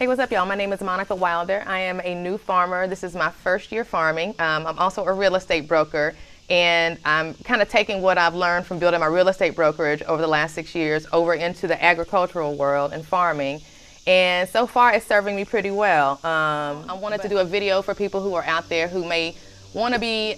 Hey, what's up, y'all? My name is Monica Wilder. I am a new farmer. This is my first year farming. I'm also a real estate broker, and I'm kind of taking what I've learned from building my real estate brokerage over the last 6 years over into the agricultural world and farming. And so far, it's serving me pretty well. I wanted to do a video for people who are out there who may want to be,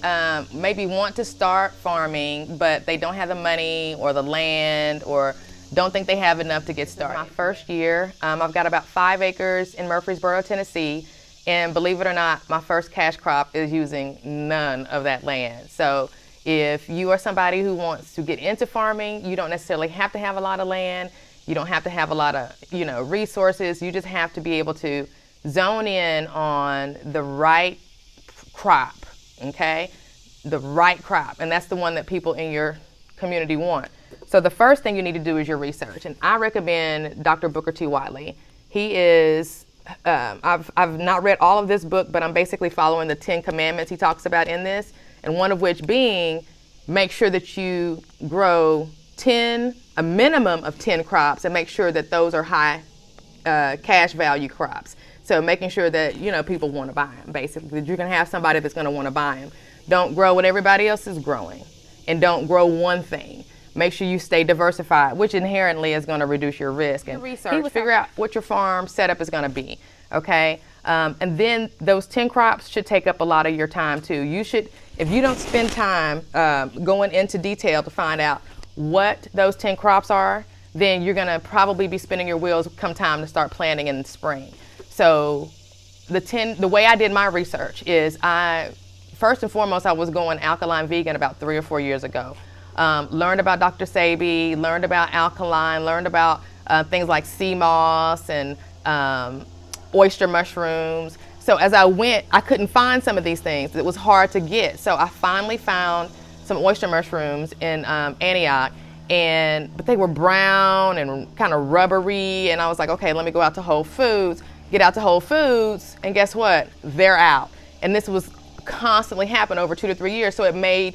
maybe want to start farming, but they don't have the money or the land or don't think they have enough to get started. My first year, I've got about 5 acres in Murfreesboro, Tennessee, and believe it or not, my first cash crop is using none of that land. So if you are somebody who wants to get into farming, you don't necessarily have to have a lot of land. You don't have to have a lot of, resources. You just have to be able to zone in on the right crop, okay? The right crop, and that's the one that people in your community want. So the first thing you need to do is your research, and I recommend Dr. Booker T. Wiley. He is, I've not read all of this book, but I'm basically following the 10 commandments he talks about in this, and one of which being, make sure that you grow a minimum of 10 crops, and make sure that those are high cash value crops. So making sure that, people want to buy them, basically, that you can have somebody that's going to want to buy them. Don't grow what everybody else is growing, and don't grow one thing. Make sure you stay diversified, which inherently is going to reduce your risk. And research, figure out what your farm setup is going to be, okay? And then those 10 crops should take up a lot of your time too. You should, if you don't spend time going into detail to find out what those 10 crops are, then you're going to probably be spinning your wheels come time to start planting in the spring. So the way I did my research is first and foremost, I was going alkaline vegan about 3 or 4 years ago. Learned about Dr. Sebi, learned about alkaline, learned about things like sea moss and oyster mushrooms. So as I went, I couldn't find some of these things. It was hard to get. So I finally found some oyster mushrooms in Antioch, but they were brown and kind of rubbery. And I was like, okay, let me go out to Whole Foods, get out to Whole Foods, and guess what? They're out. And this was constantly happen over 2 to 3 years. So it made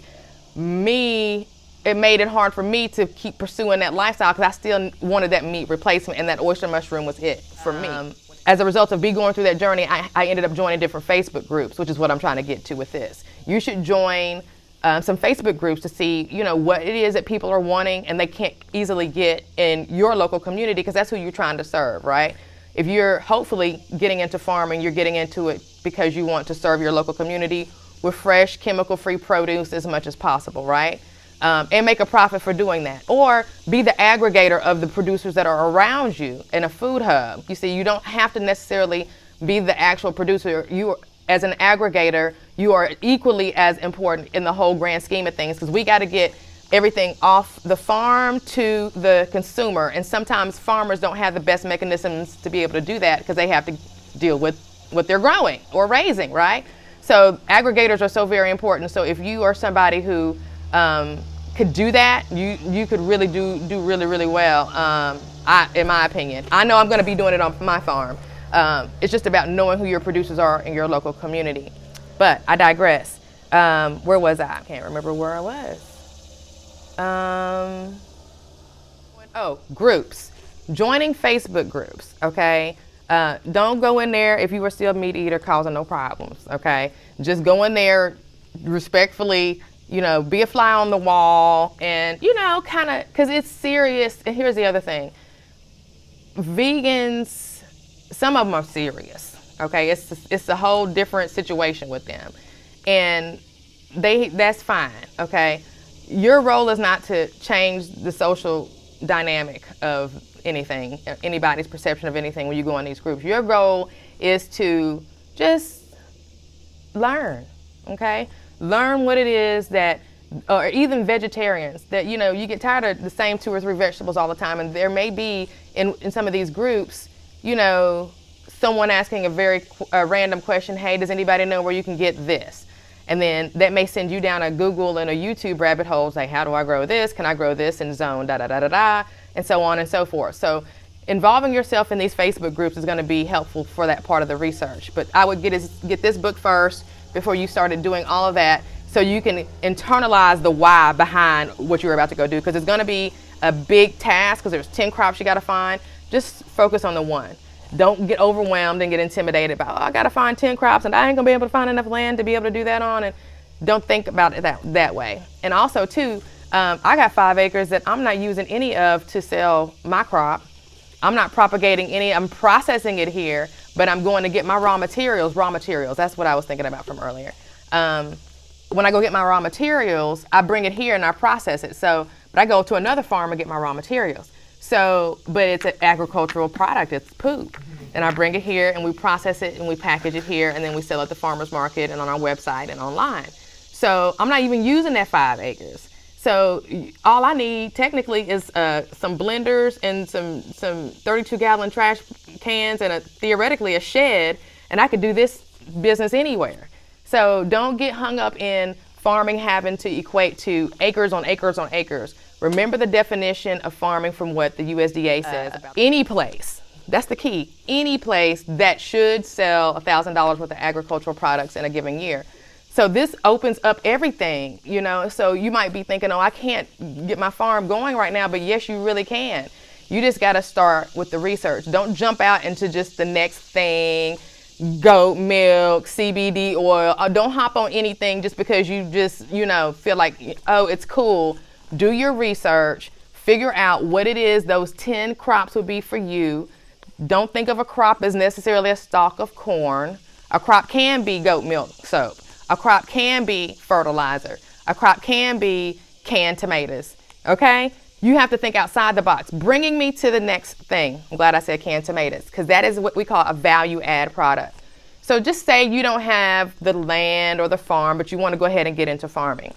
it hard for me to keep pursuing that lifestyle because I still wanted that meat replacement, and that oyster mushroom was it for me. As a result of me going through that journey, I ended up joining different Facebook groups, which is what I'm trying to get to with this. You should join some Facebook groups to see, what it is that people are wanting and they can't easily get in your local community, because that's who you're trying to serve, right? If you're hopefully getting into farming, you're getting into it because you want to serve your local community with fresh, chemical-free produce as much as possible, right? And make a profit for doing that. Or be the aggregator of the producers that are around you in a food hub. You see, you don't have to necessarily be the actual producer. As an aggregator, you are equally as important in the whole grand scheme of things, because we got to get everything off the farm to the consumer. And sometimes farmers don't have the best mechanisms to be able to do that because they have to deal with what they're growing or raising, right? So aggregators are so very important. So if you are somebody who could do that, you could really do really, really well, in my opinion. I know I'm going to be doing it on my farm. It's just about knowing who your producers are in your local community. But I digress. Where was I? I can't remember where I was. Groups. Joining Facebook groups, okay? Don't go in there if you are still a meat eater causing no problems, okay? Just go in there respectfully, be a fly on the wall, and, kind of, because it's serious. And here's the other thing. Vegans, some of them are serious, okay? It's a whole different situation with them. And that's fine, okay? Your role is not to change the social dynamic of anything, anybody's perception of anything when you go in these groups. Your goal is to just learn, okay? Learn what it is that, or even vegetarians, that, you get tired of the same 2 or 3 vegetables all the time, and there may be, in some of these groups, someone asking a very random question, hey, does anybody know where you can get this? And then that may send you down a Google and a YouTube rabbit hole, say, how do I grow this? Can I grow this in zone, da-da-da-da-da, and so on and so forth. So involving yourself in these Facebook groups is going to be helpful for that part of the research. But I would get this book first before you started doing all of that, so you can internalize the why behind what you're about to go do, because it's going to be a big task, because there's 10 crops you got to find. Just focus on the one. Don't get overwhelmed and get intimidated about, oh, I got to find 10 crops and I ain't gonna be able to find enough land to be able to do that on. And don't think about it that way. And also too, I got 5 acres that I'm not using any of to sell my crop. I'm not propagating any, I'm processing it here, but I'm going to get my raw materials. That's what I was thinking about from earlier. When I go get my raw materials, I bring it here and I process it. So, but I go to another farm and get my raw materials. So, but it's an agricultural product, it's poop. And I bring it here and we process it and we package it here and then we sell it at the farmer's market and on our website and online. So I'm not even using that 5 acres. So all I need technically is some blenders and some 32-gallon trash cans and theoretically a shed, and I could do this business anywhere. So don't get hung up in farming having to equate to acres on acres on acres. Remember the definition of farming from what the USDA says about any place. That's the key. Any place that should sell $1,000 worth of agricultural products in a given year. So this opens up everything, you know, so you might be thinking, oh, I can't get my farm going right now, but yes, you really can. You just got to start with the research. Don't jump out into just the next thing, goat milk, CBD oil. Don't hop on anything just because you just, you know, feel like, oh, it's cool. Do your research, figure out what it is those 10 crops would be for you. Don't think of a crop as necessarily a stalk of corn. A crop can be goat milk soap. A crop can be fertilizer. A crop can be canned tomatoes, okay? You have to think outside the box. Bringing me to the next thing. I'm glad I said canned tomatoes because that is what we call a value add product. So just say you don't have the land or the farm, but you want to go ahead and get into farming.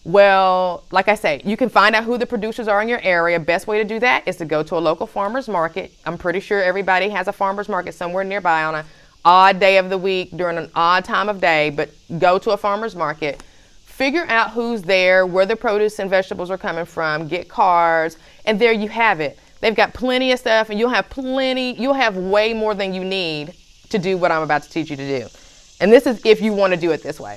Well, like I say, you can find out who the producers are in your area. Best way to do that is to go to a local farmer's market. I'm pretty sure everybody has a farmer's market somewhere nearby on an odd day of the week during an odd time of day, but go to a farmer's market, figure out who's there, where the produce and vegetables are coming from, get cards, and there you have it. They've got plenty of stuff and you'll have way more than you need to do what I'm about to teach you to do. And this is if you want to do it this way.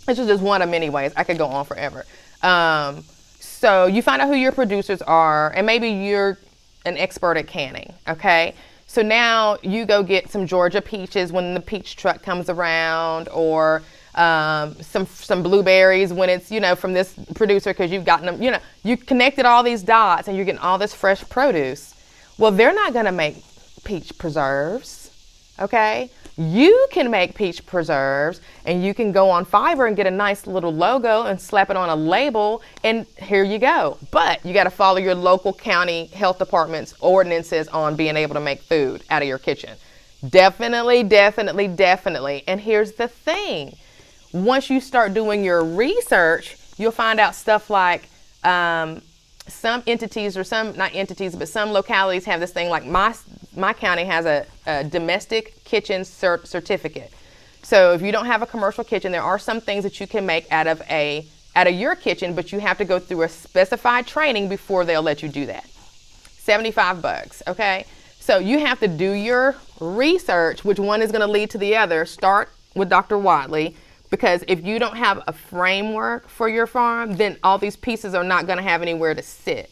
This is just one of many ways. I could go on forever. So you find out who your producers are, and maybe you're an expert at canning, okay? So now you go get some Georgia peaches when the peach truck comes around, or some blueberries when it's, you know, from this producer because you've gotten them, you know, you connected all these dots and you're getting all this fresh produce. Well, they're not going to make peach preserves, okay? You can make peach preserves and you can go on Fiverr and get a nice little logo and slap it on a label and here you go. But you got to follow your local county health department's ordinances on being able to make food out of your kitchen. Definitely, definitely, definitely. And here's the thing. Once you start doing your research, you'll find out stuff like some entities, or some, not entities, but some localities have this thing like my county has a domestic kitchen certificate. So if you don't have a commercial kitchen, there are some things that you can make out of your kitchen, but you have to go through a specified training before they'll let you do that. $75, okay? So you have to do your research, which one is going to lead to the other. Start with Dr. Watley, because if you don't have a framework for your farm, then all these pieces are not going to have anywhere to sit.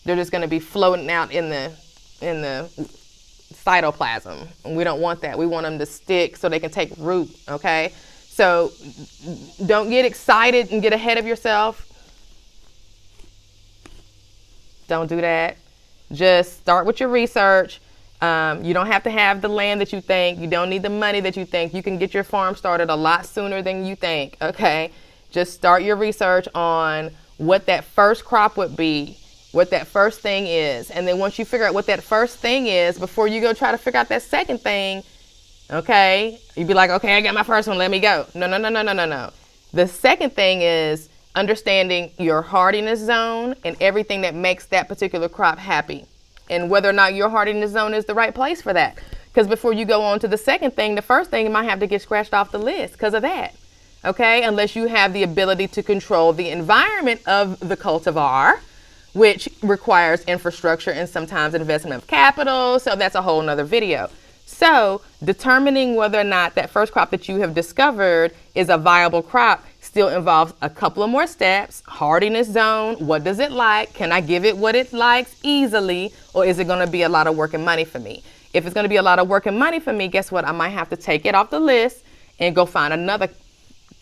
They're just going to be floating out in the cytoplasm. And we don't want that. We want them to stick so they can take root, okay? So don't get excited and get ahead of yourself. Don't do that. Just start with your research. You don't have to have the land that you think. You don't need the money that you think. You can get your farm started a lot sooner than you think, okay? Just start your research on what that first crop would be, what that first thing is. And then once you figure out what that first thing is, before you go try to figure out that second thing, okay, you'd be like, okay, I got my first one, let me go. No. The second thing is understanding your hardiness zone and everything that makes that particular crop happy, and whether or not your hardiness zone is the right place for that. Because before you go on to the second thing, the first thing might have to get scratched off the list because of that, okay? Unless you have the ability to control the environment of the cultivar, which requires infrastructure and sometimes investment of capital. So that's a whole nother video. So determining whether or not that first crop that you have discovered is a viable crop still involves a couple of more steps. Hardiness zone, what does it like? Can I give it what it likes easily, or is it going to be a lot of work and money for me? If it's going to be a lot of work and money for me, guess what? I might have to take it off the list and go find another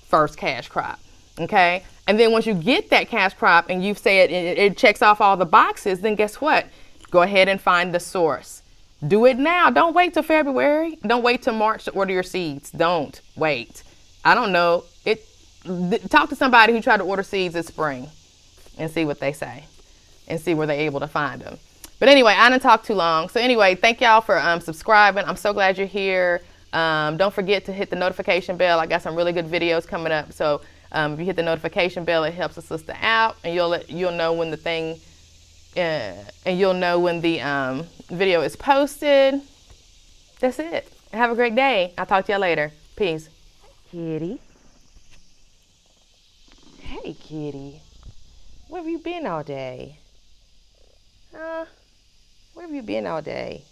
first cash crop. Okay. And then once you get that cash crop and you say it checks off all the boxes, then guess what? Go ahead and find the source. Do it now. Don't wait till February. Don't wait till March to order your seeds. Don't wait. I don't know. Talk to somebody who tried to order seeds this spring and see what they say and see where they're able to find them. But anyway, I didn't talk too long. So anyway, thank y'all for subscribing. I'm so glad you're here. Don't forget to hit the notification bell. I got some really good videos coming up. So if you hit the notification bell, it helps the sister out, and you'll know when the thing and you'll know when the video is posted. That's it. Have a great day. I'll talk to y'all later. Peace. Kitty. Hey, kitty. Where have you been all day? Where have you been all day?